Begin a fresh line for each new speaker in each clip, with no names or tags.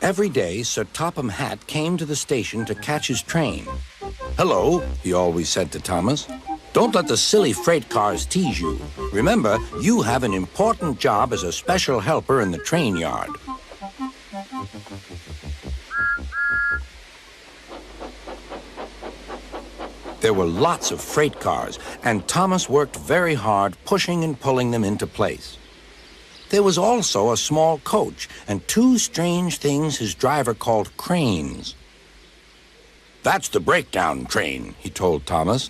Every day, Sir Topham Hatt came to the station to catch his train. "Hello," he always said to Thomas. "Don't let the silly freight cars tease you. Remember, you have an important job as a special helper in the train yard." There were lots of freight cars, and Thomas worked very hard pushing and pulling them into place. There was also a small coach and two strange things his driver called cranes. "That's the breakdown train," he told Thomas.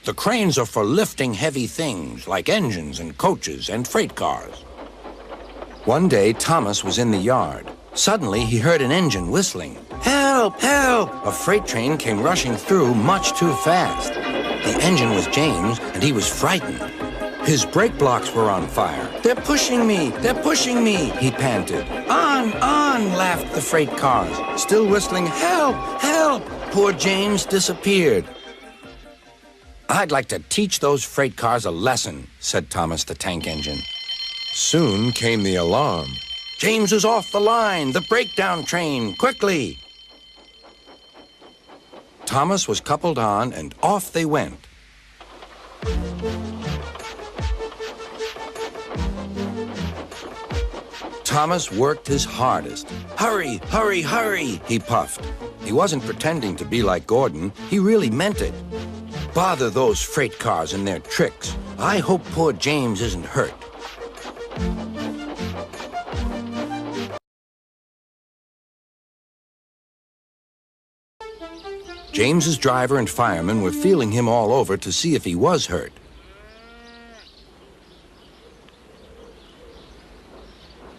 "The cranes are for lifting heavy things like engines and coaches and freight cars." One day, Thomas was in the yard. Suddenly, he heard an engine whistling. "Help! Help!" A freight train came rushing through much too fast. The engine was James, and he was frightened. His brake blocks were on fire. "They're pushing me! They're pushing me!" he panted. "On! On!" laughed the freight cars, still whistling, "Help! Help!" Poor James disappeared. "I'd like to teach those freight cars a lesson," said Thomas the tank engine. Soon came the alarm. "James is off the line! The breakdown train! Quickly!" Thomas was coupled on, and off they went. Thomas worked his hardest. "Hurry, hurry, hurry," he puffed. He wasn't pretending to be like Gordon. He really meant it. "Bother those freight cars and their tricks. I hope poor James isn't hurt." James's driver and firemen were feeling him all over to see if he was hurt.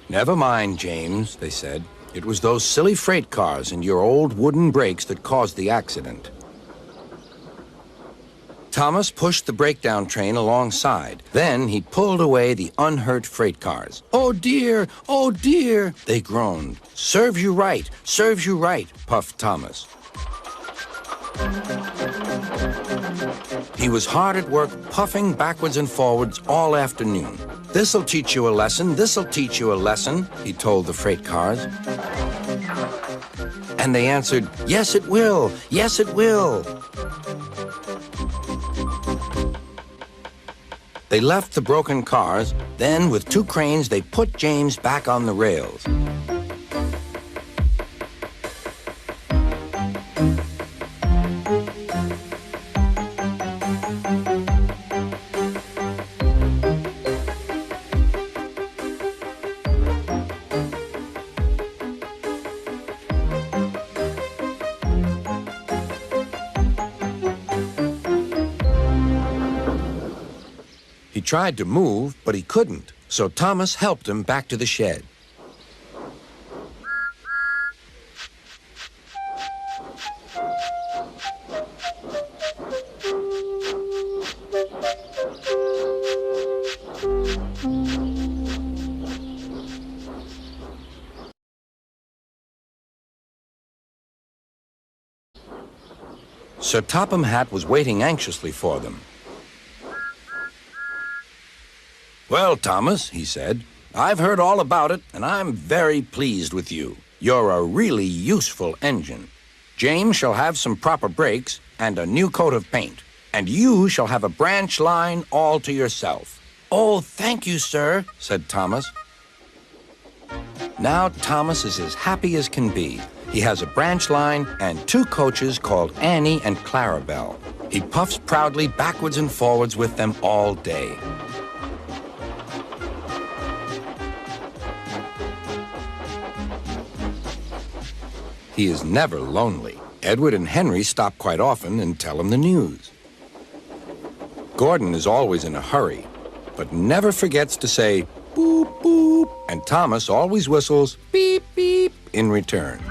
"Never mind, James," they said. "It was those silly freight cars and your old wooden brakes that caused the accident." Thomas pushed the breakdown train alongside. Then he pulled away the unhurt freight cars. "Oh dear, oh dear," they groaned. "Serves you right, serves you right," puffed Thomas. He was hard at work, puffing backwards and forwards all afternoon. "This'll teach you a lesson, this'll teach you a lesson," he told the freight cars. And they answered, "Yes, it will, yes, it will." They left the broken cars. Then, with two cranes, they put James back on the rails. He tried to move, but he couldn't, so Thomas helped him back to the shed. Sir Topham Hatt was waiting anxiously for them. "Well, Thomas," he said, "I've heard all about it, and I'm very pleased with you. You're a really useful engine. James shall have some proper brakes and a new coat of paint, and you shall have a branch line all to yourself." "Oh, thank you, sir," said Thomas. Now Thomas is as happy as can be. He has a branch line and two coaches called Annie and Clarabelle. He puffs proudly backwards and forwards with them all day. He is never lonely. Edward and Henry stop quite often and tell him the news. Gordon is always in a hurry, but never forgets to say, "Boop, boop," and Thomas always whistles, "Beep, beep," in return.